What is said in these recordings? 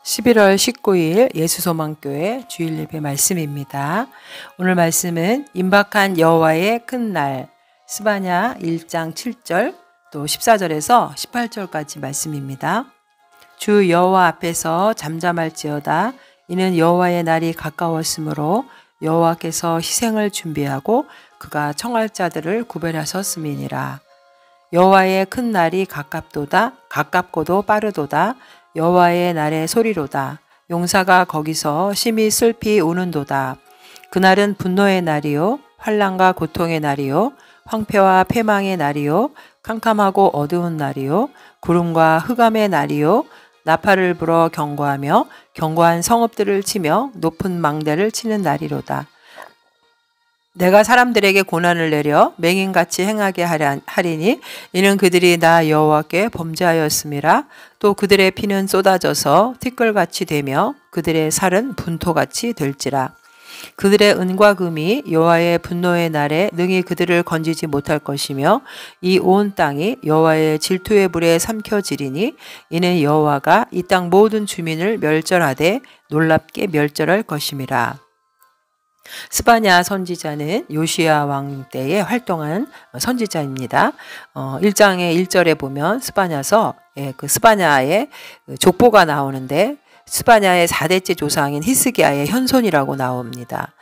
11월 19일 예수소망교회 주일 예배 말씀입니다. 오늘 말씀은 임박한 여호와의 큰 날 스바냐 1장 7절 또 14절에서 18절까지 말씀입니다. 주 여호와 앞에서 잠잠할지어다. 이는 여호와의 날이 가까웠으므로 여호와께서 희생을 준비하고 그가 청할 자들을 구별하셨음이니라. 여호와의 큰 날이 가깝도다. 가깝고도 빠르도다. 여호와의 날의 소리로다. 용사가 거기서 심히 슬피 우는도다. 그날은 분노의 날이요 환난과 고통의 날이요 황폐와 패망의 날이요 캄캄하고 어두운 날이요 구름과 흑암의 날이요 나팔을 불어 경고하며 견고한 성읍들을 치며 높은 망대를 치는 날이로다. 내가 사람들에게 고난을 내려 맹인같이 행하게 하리니 이는 그들이 나 여호와께 범죄하였음이라. 또 그들의 피는 쏟아져서 티끌같이 되며 그들의 살은 분토같이 될지라. 그들의 은과 금이 여호와의 분노의 날에 능히 그들을 건지지 못할 것이며 이 온 땅이 여호와의 질투의 불에 삼켜지리니 이는 여호와가 이 땅 모든 주민을 멸절하되 놀랍게 멸절할 것임이라. 스바냐 선지자는 요시야 왕 때에 활동한 선지자입니다. 1장의 1절에 보면 스바냐서 그 스바냐의 족보가 나오는데 스바냐의 4대째 조상인 히스기야의 현손이라고 나옵니다.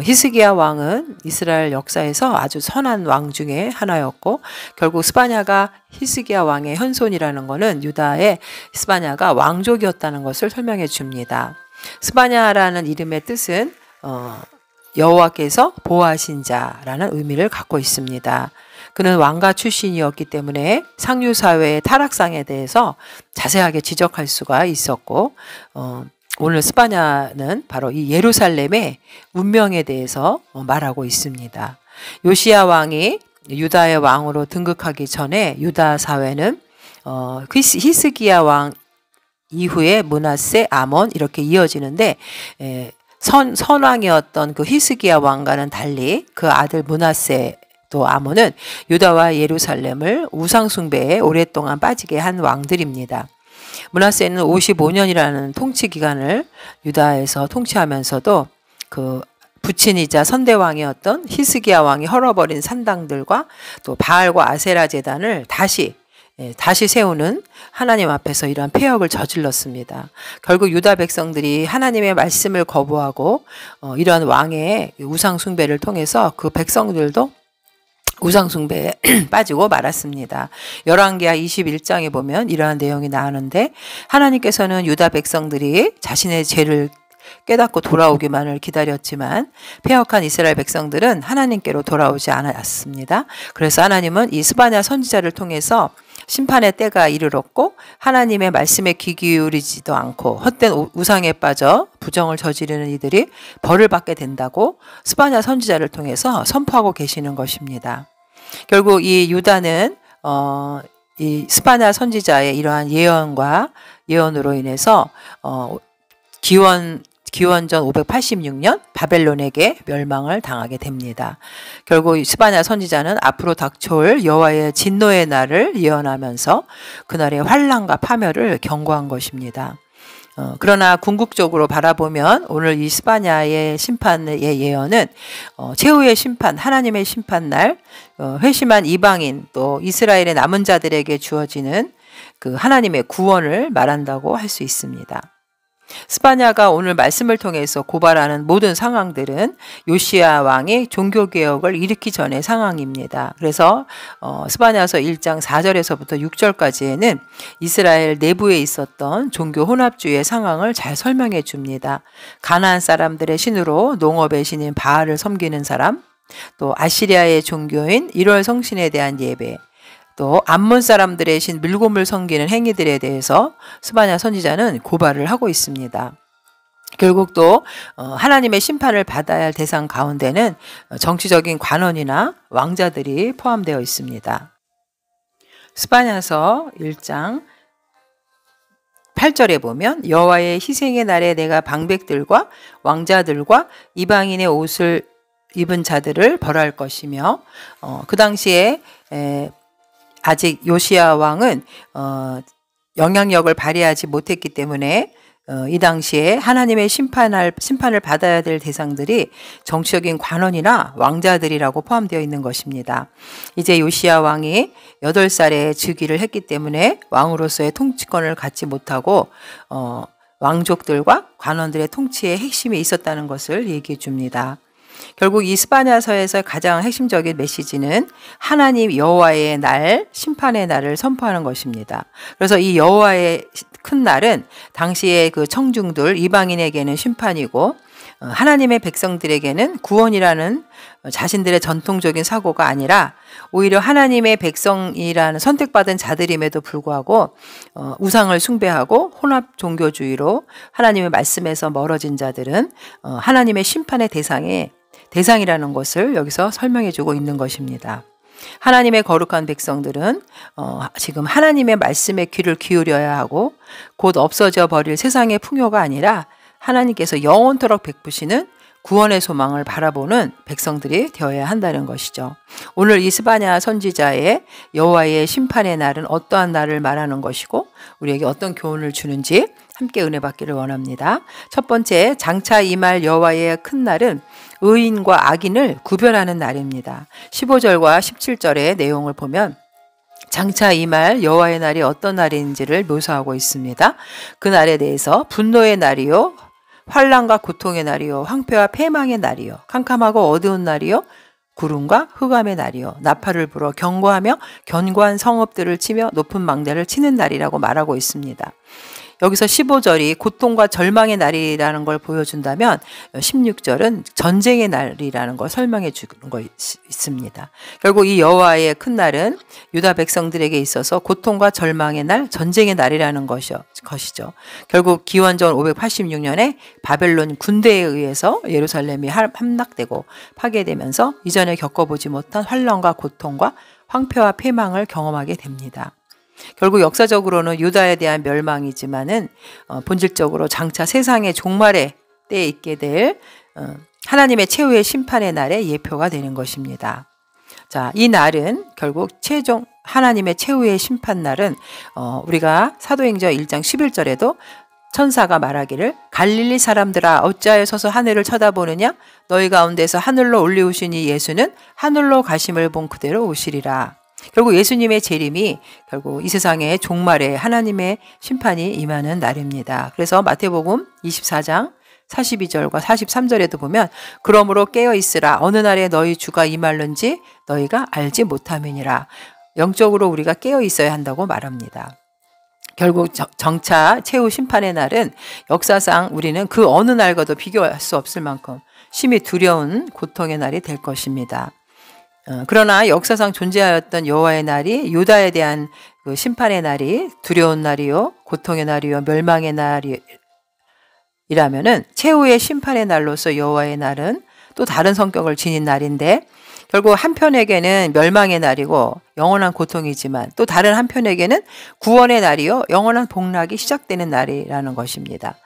히스기야 왕은 이스라엘 역사에서 아주 선한 왕 중에 하나였고 결국 스바냐가 히스기야 왕의 현손이라는 것은 유다의 스바냐가 왕족이었다는 것을 설명해 줍니다. 스바냐라는 이름의 뜻은 여호와께서 보호하신 자라는 의미를 갖고 있습니다. 그는 왕가 출신이었기 때문에 상류사회의 타락상에 대해서 자세하게 지적할 수가 있었고 오늘 스바냐는 바로 이 예루살렘의 운명에 대해서 말하고 있습니다. 요시야 왕이 유다의 왕으로 등극하기 전에 유다 사회는 히스기야 왕 이후에 므낫세, 아몬 이렇게 이어지는데 선왕이었던 그 히스기야 왕과는 달리 그 아들 므낫세 또 아몬은 유다와 예루살렘을 우상숭배에 오랫동안 빠지게 한 왕들입니다. 므낫세는 55년이라는 통치 기간을 유다에서 통치하면서도 그 부친이자 선대왕이었던 히스기야 왕이 헐어버린 산당들과 또 바알과 아세라 제단을 다시 세우는 하나님 앞에서 이러한 폐역을 저질렀습니다. 결국 유다 백성들이 하나님의 말씀을 거부하고 이러한 왕의 우상 숭배를 통해서 그 백성들도 우상 숭배에 빠지고 말았습니다. 열왕기하 21장에 보면 이러한 내용이 나오는데 하나님께서는 유다 백성들이 자신의 죄를 깨닫고 돌아오기만을 기다렸지만 패역한 이스라엘 백성들은 하나님께로 돌아오지 않았습니다. 그래서 하나님은 이 스바냐 선지자를 통해서 심판의 때가 이르렀고 하나님의 말씀에 귀 기울이지도 않고 헛된 우상에 빠져 부정을 저지르는 이들이 벌을 받게 된다고 스바냐 선지자를 통해서 선포하고 계시는 것입니다. 결국 이 유다는 이 스바냐 선지자의 이러한 예언으로 인해서 기원전 586년 바벨론에게 멸망을 당하게 됩니다. 결국 스바냐 선지자는 앞으로 닥쳐올 여호와의 진노의 날을 예언하면서 그날의 환난과 파멸을 경고한 것입니다. 그러나 궁극적으로 바라보면 오늘 이 스바냐의 심판의 예언은 최후의 심판, 하나님의 심판날, 회심한 이방인 또 이스라엘의 남은 자들에게 주어지는 그 하나님의 구원을 말한다고 할 수 있습니다. 스바냐가 오늘 말씀을 통해서 고발하는 모든 상황들은 요시야 왕이 종교개혁을 일으키기 전의 상황입니다. 그래서 스바냐서 1장 4절에서부터 6절까지에는 이스라엘 내부에 있었던 종교 혼합주의의 상황을 잘 설명해 줍니다. 가나안 사람들의 신으로 농업의 신인 바알을 섬기는 사람, 또 아시리아의 종교인 1월 성신에 대한 예배, 또 암몬 사람들의 신 밀곰을 섬기는 행위들에 대해서 스바냐 선지자는 고발을 하고 있습니다. 결국 또 하나님의 심판을 받아야 할 대상 가운데는 정치적인 관원이나 왕자들이 포함되어 있습니다. 스바냐서 1장 8절에 보면 여호와의 희생의 날에 내가 방백들과 왕자들과 이방인의 옷을 입은 자들을 벌할 것이며 그 당시에 아직 요시야 왕은 영향력을 발휘하지 못했기 때문에 이 당시에 하나님의 심판을 받아야 될 대상들이 정치적인 관원이나 왕자들이라고 포함되어 있는 것입니다. 이제 요시야 왕이 8살에 즉위를 했기 때문에 왕으로서의 통치권을 갖지 못하고 왕족들과 관원들의 통치의 핵심이 있었다는 것을 얘기해 줍니다. 결국 이 스바냐서에서 가장 핵심적인 메시지는 하나님 여호와의 날, 심판의 날을 선포하는 것입니다. 그래서 이 여호와의 큰 날은 당시의 그 청중들, 이방인에게는 심판이고 하나님의 백성들에게는 구원이라는 자신들의 전통적인 사고가 아니라 오히려 하나님의 백성이라는 선택받은 자들임에도 불구하고 우상을 숭배하고 혼합 종교주의로 하나님의 말씀에서 멀어진 자들은 하나님의 심판의 대상이라는 것을 여기서 설명해 주고 있는 것입니다. 하나님의 거룩한 백성들은 지금 하나님의 말씀에 귀를 기울여야 하고 곧 없어져 버릴 세상의 풍요가 아니라 하나님께서 영원토록 베푸시는 구원의 소망을 바라보는 백성들이 되어야 한다는 것이죠. 오늘 이 스바냐 선지자의 여호와의 심판의 날은 어떠한 날을 말하는 것이고 우리에게 어떤 교훈을 주는지 함께 은혜 받기를 원합니다. 첫 번째, 장차 임할 여호와의 큰 날은 의인과 악인을 구별하는 날입니다. 15절과 17절의 내용을 보면 장차 임할 여호와의 날이 어떤 날인지를 묘사하고 있습니다. 그 날에 대해서 분노의 날이요, 환난과 고통의 날이요, 황폐와 패망의 날이요, 캄캄하고 어두운 날이요, 구름과 흑암의 날이요, 나팔을 불어 경고하며 견고한 성읍들을 치며 높은 망대를 치는 날이라고 말하고 있습니다. 여기서 15절이 고통과 절망의 날이라는 걸 보여준다면 16절은 전쟁의 날이라는 걸 설명해 주는 거 있습니다. 결국 이 여호와의 큰 날은 유다 백성들에게 있어서 고통과 절망의 날, 전쟁의 날이라는 것이죠. 결국 기원전 586년에 바벨론 군대에 의해서 예루살렘이 함락되고 파괴되면서 이전에 겪어보지 못한 환난과 고통과 황폐와 패망을 경험하게 됩니다. 결국 역사적으로는 유다에 대한 멸망이지만은 본질적으로 장차 세상의 종말의 때에 있게 될 하나님의 최후의 심판의 날의 예표가 되는 것입니다. 자, 이 날은 결국 최종 하나님의 최후의 심판 날은 우리가 사도행전 1장 11절에도 천사가 말하기를 갈릴리 사람들아 어찌하여 서서 하늘을 쳐다보느냐 너희 가운데서 하늘로 올리우신 이 예수는 하늘로 가심을 본 그대로 오시리라. 결국 예수님의 재림이 결국 이 세상의 종말에 하나님의 심판이 임하는 날입니다. 그래서 마태복음 24장 42절과 43절에도 보면 그러므로 깨어있으라 어느 날에 너희 주가 임할는지 너희가 알지 못함이니라. 영적으로 우리가 깨어있어야 한다고 말합니다. 결국 정차 최후 심판의 날은 역사상 우리는 그 어느 날과도 비교할 수 없을 만큼 심히 두려운 고통의 날이 될 것입니다. 그러나 역사상 존재하였던 여호와의 날이 유다에 대한 그 심판의 날이 두려운 날이요, 고통의 날이요, 멸망의 날이라면은 최후의 심판의 날로서 여호와의 날은 또 다른 성격을 지닌 날인데 결국 한편에게는 멸망의 날이고 영원한 고통이지만 또 다른 한편에게는 구원의 날이요, 영원한 복락이 시작되는 날이라는 것입니다.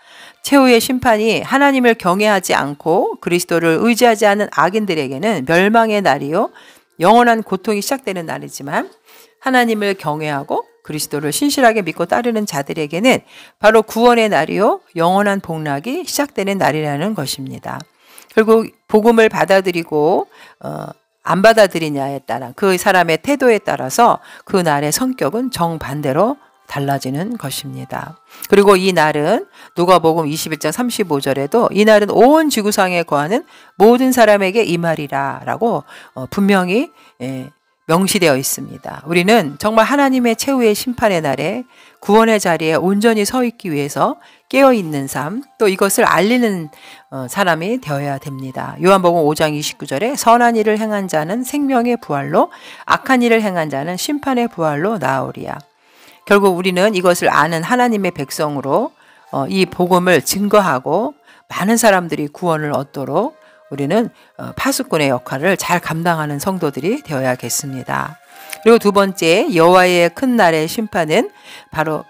최후의 심판이 하나님을 경외하지 않고 그리스도를 의지하지 않은 악인들에게는 멸망의 날이요 영원한 고통이 시작되는 날이지만 하나님을 경외하고 그리스도를 신실하게 믿고 따르는 자들에게는 바로 구원의 날이요 영원한 복락이 시작되는 날이라는 것입니다. 결국 복음을 받아들이고 안 받아들이냐에 따라 그 사람의 태도에 따라서 그 날의 성격은 정반대로 달라지는 것입니다. 그리고 이 날은 누가복음 21장 35절에도 이 날은 온 지구상에 거하는 모든 사람에게 임하리라 라고 분명히 명시되어 있습니다. 우리는 정말 하나님의 최후의 심판의 날에 구원의 자리에 온전히 서 있기 위해서 깨어있는 삶, 또 이것을 알리는 사람이 되어야 됩니다. 요한복음 5장 29절에 선한 일을 행한 자는 생명의 부활로 악한 일을 행한 자는 심판의 부활로 나아오리야. 결국 우리는 이것을 아는 하나님의 백성으로 이 복음을 증거하고 많은 사람들이 구원을 얻도록 우리는 파수꾼의 역할을 잘 감당하는 성도들이 되어야겠습니다. 그리고 두 번째, 여호와의 큰 날의 심판은 바로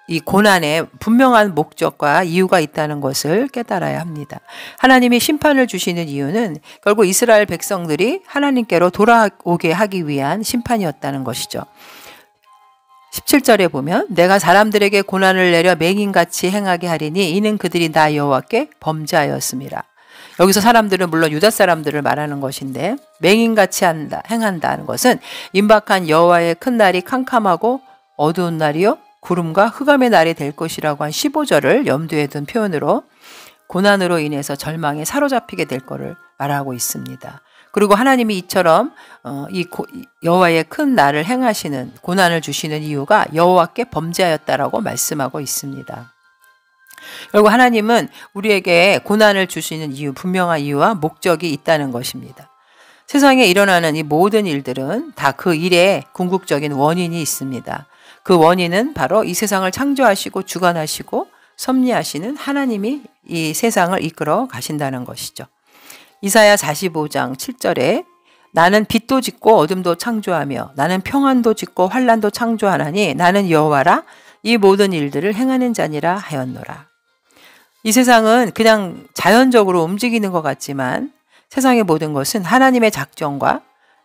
이 고난에 분명한 목적과 이유가 있다는 것을 깨달아야 합니다. 하나님이 심판을 주시는 이유는 결국 이스라엘 백성들이 하나님께로 돌아오게 하기 위한 심판이었다는 것이죠. 17절에 보면 내가 사람들에게 고난을 내려 맹인같이 행하게 하리니 이는 그들이 나 여호와께 범죄하였습니다. 여기서 사람들은 물론 유다 사람들을 말하는 것인데 맹인같이 행한다는 것은 임박한 여호와의 큰 날이 캄캄하고 어두운 날이요 구름과 흑암의 날이 될 것이라고 한 15절을 염두에 둔 표현으로 고난으로 인해서 절망에 사로잡히게 될 것을 말하고 있습니다. 그리고 하나님이 이처럼 여호와의 큰 날을 행하시는 고난을 주시는 이유가 여호와께 범죄하였다라고 말씀하고 있습니다. 결국 하나님은 우리에게 고난을 주시는 이유, 분명한 이유와 목적이 있다는 것입니다. 세상에 일어나는 이 모든 일들은 다 그 일에 궁극적인 원인이 있습니다. 그 원인은 바로 이 세상을 창조하시고 주관하시고 섭리하시는 하나님이 이 세상을 이끌어 가신다는 것이죠. 이사야 45장 7절에 나는 빛도 짓고 어둠도 창조하며 나는 평안도 짓고 환난도 창조하나니 나는 여호와라 이 모든 일들을 행하는 자니라 하였노라. 이 세상은 그냥 자연적으로 움직이는 것 같지만 세상의 모든 것은 하나님의 작정과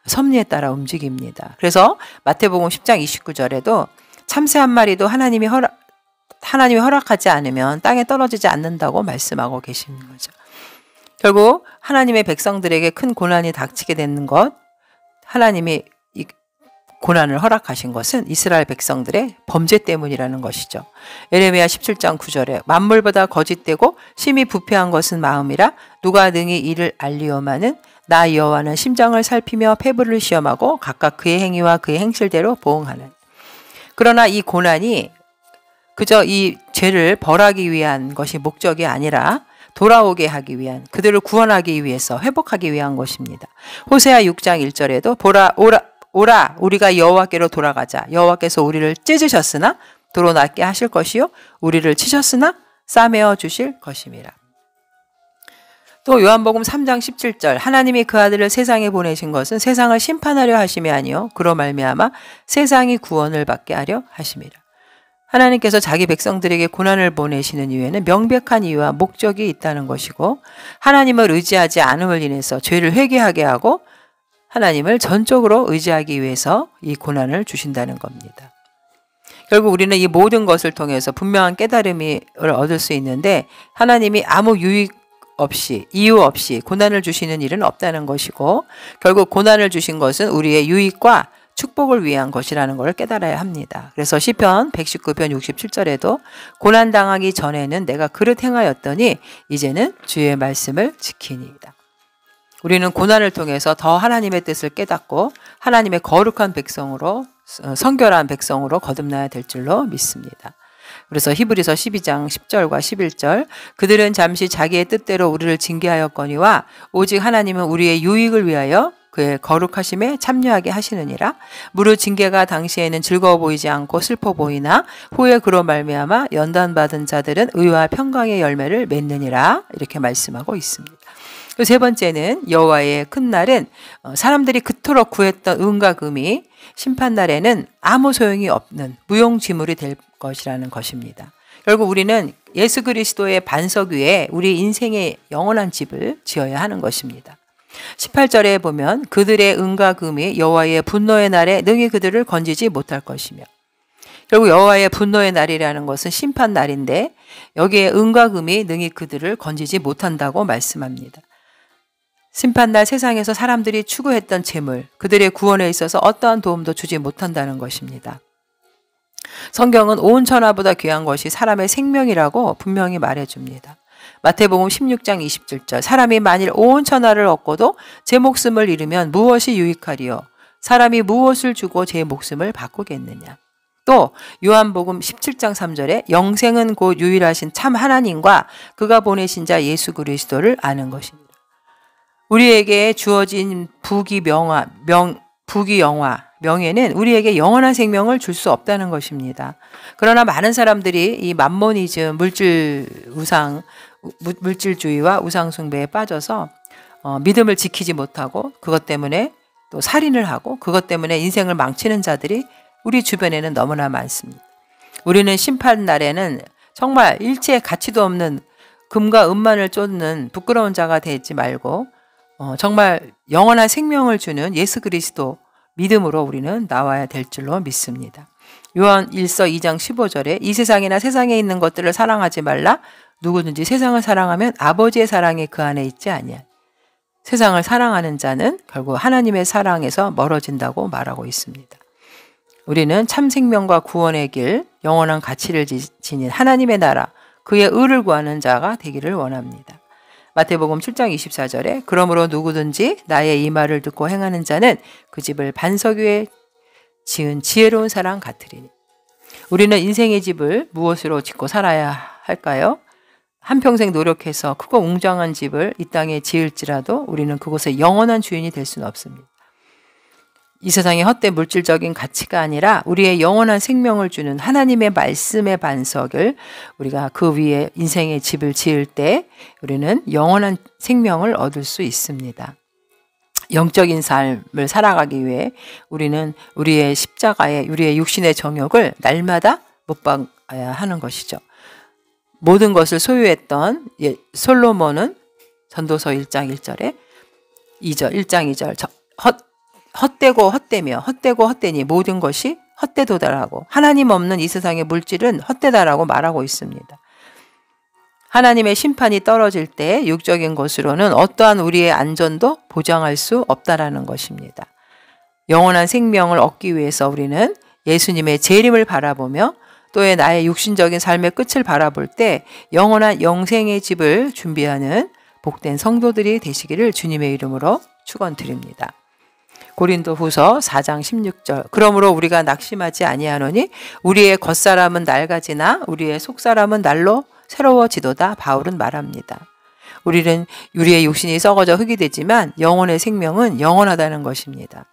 섭리에 따라 움직입니다. 그래서 마태복음 10장 29절에도 참새 한 마리도 하나님이 허락하지 않으면 땅에 떨어지지 않는다고 말씀하고 계시는 거죠. 결국 하나님의 백성들에게 큰 고난이 닥치게 되는 것, 하나님이 이 고난을 허락하신 것은 이스라엘 백성들의 범죄 때문이라는 것이죠. 에레미야 17장 9절에 만물보다 거짓되고 심히 부패한 것은 마음이라 누가 능히 이를 알리오마는 나 여호와는 심장을 살피며 폐부를 시험하고 각각 그의 행위와 그의 행실대로 보응하는. 그러나 이 고난이 그저 이 죄를 벌하기 위한 것이 목적이 아니라 돌아오게 하기 위한, 그들을 구원하기 위해서 회복하기 위한 것입니다. 호세아 6장 1절에도 오라 우리가 여호와께로 돌아가자. 여호와께서 우리를 찢으셨으나 도로 낫게 하실 것이요 우리를 치셨으나 싸매어 주실 것임이라. 또 요한복음 3장 17절 하나님이 그 아들을 세상에 보내신 것은 세상을 심판하려 하심이 아니요 그로 말미암아 세상이 구원을 받게 하려 하심이라. 하나님께서 자기 백성들에게 고난을 보내시는 이유에는 명백한 이유와 목적이 있다는 것이고 하나님을 의지하지 않음을 인해서 죄를 회개하게 하고 하나님을 전적으로 의지하기 위해서 이 고난을 주신다는 겁니다. 결국 우리는 이 모든 것을 통해서 분명한 깨달음을 얻을 수 있는데 하나님이 아무 유익 없이 이유 없이 고난을 주시는 일은 없다는 것이고 결국 고난을 주신 것은 우리의 유익과 축복을 위한 것이라는 것을 깨달아야 합니다. 그래서 시편 119편 67절에도 고난당하기 전에는 내가 그릇 행하였더니 이제는 주의 말씀을 지키니이다. 우리는 고난을 통해서 더 하나님의 뜻을 깨닫고 하나님의 거룩한 백성으로 성결한 백성으로 거듭나야 될 줄로 믿습니다. 그래서 히브리서 12장 10절과 11절 그들은 잠시 자기의 뜻대로 우리를 징계하였거니와 오직 하나님은 우리의 유익을 위하여 그의 거룩하심에 참여하게 하시느니라. 무릇 징계가 당시에는 즐거워 보이지 않고 슬퍼 보이나 후에 그로 말미암아 연단받은 자들은 의와 평강의 열매를 맺느니라. 이렇게 말씀하고 있습니다. 세 번째는 여호와의 큰 날은 사람들이 그토록 구했던 은과 금이 심판날에는 아무 소용이 없는 무용지물이 될 것이라는 것입니다. 결국 우리는 예수 그리스도의 반석 위에 우리 인생의 영원한 집을 지어야 하는 것입니다. 18절에 보면 그들의 은과 금이 여호와의 분노의 날에 능히 그들을 건지지 못할 것이며 결국 여호와의 분노의 날이라는 것은 심판 날인데 여기에 은과 금이 능히 그들을 건지지 못한다고 말씀합니다. 심판날 세상에서 사람들이 추구했던 재물, 그들의 구원에 있어서 어떠한 도움도 주지 못한다는 것입니다. 성경은 온 천하보다 귀한 것이 사람의 생명이라고 분명히 말해줍니다. 마태복음 16장 27절 사람이 만일 온 천하를 얻고도 제 목숨을 잃으면 무엇이 유익하리요? 사람이 무엇을 주고 제 목숨을 바꾸겠느냐? 또 요한복음 17장 3절에 영생은 곧 유일하신 참 하나님과 그가 보내신 자 예수 그리스도를 아는 것입니다. 우리에게 주어진 명예는 우리에게 영원한 생명을 줄 수 없다는 것입니다. 그러나 많은 사람들이 이 맘모니즘, 물질주의와 우상숭배에 빠져서 믿음을 지키지 못하고 그것 때문에 또 살인을 하고 그것 때문에 인생을 망치는 자들이 우리 주변에는 너무나 많습니다. 우리는 심판날에는 정말 일체의 가치도 없는 금과 은만을 쫓는 부끄러운 자가 되지 말고 정말 영원한 생명을 주는 예수 그리스도 믿음으로 우리는 나와야 될 줄로 믿습니다. 요한 1서 2장 15절에 이 세상이나 세상에 있는 것들을 사랑하지 말라. 누구든지 세상을 사랑하면 아버지의 사랑이 그 안에 있지 아니야. 세상을 사랑하는 자는 결국 하나님의 사랑에서 멀어진다고 말하고 있습니다. 우리는 참 생명과 구원의 길, 영원한 가치를 지닌 하나님의 나라, 그의 의를 구하는 자가 되기를 원합니다. 마태복음 7장 24절에 그러므로 누구든지 나의 이 말을 듣고 행하는 자는 그 집을 반석 위에 지은 지혜로운 사람 같으리니. 우리는 인생의 집을 무엇으로 짓고 살아야 할까요? 한평생 노력해서 크고 웅장한 집을 이 땅에 지을지라도 우리는 그곳의 영원한 주인이 될 수는 없습니다. 이 세상의 헛된 물질적인 가치가 아니라 우리의 영원한 생명을 주는 하나님의 말씀의 반석을 우리가 그 위에 인생의 집을 지을 때 우리는 영원한 생명을 얻을 수 있습니다. 영적인 삶을 살아가기 위해 우리는 우리의 십자가에 우리의 육신의 정욕을 날마다 못 박아야 하는 것이죠. 모든 것을 소유했던 솔로몬은 전도서 1장 1절에 1장 2절 헛되고 헛되니 모든 것이 헛되도다라고 하나님 없는 이 세상의 물질은 헛되다라고 말하고 있습니다. 하나님의 심판이 떨어질 때 육적인 것으로는 어떠한 우리의 안전도 보장할 수 없다라는 것입니다. 영원한 생명을 얻기 위해서 우리는 예수님의 재림을 바라보며 또한 나의 육신적인 삶의 끝을 바라볼 때 영원한 영생의 집을 준비하는 복된 성도들이 되시기를 주님의 이름으로 축원드립니다. 고린도후서 4장 16절 그러므로 우리가 낙심하지 아니하노니 우리의 겉사람은 낡아지나 우리의 속사람은 날로 새로워지도다. 바울은 말합니다. 우리는 우리의 육신이 썩어져 흙이 되지만 영혼의 생명은 영원하다는 것입니다.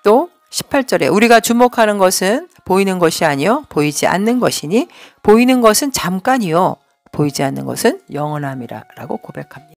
또 18절에 우리가 주목하는 것은 보이는 것이 아니요 보이지 않는 것이니 보이는 것은 잠깐이요 보이지 않는 것은 영원함이라 라고 고백합니다.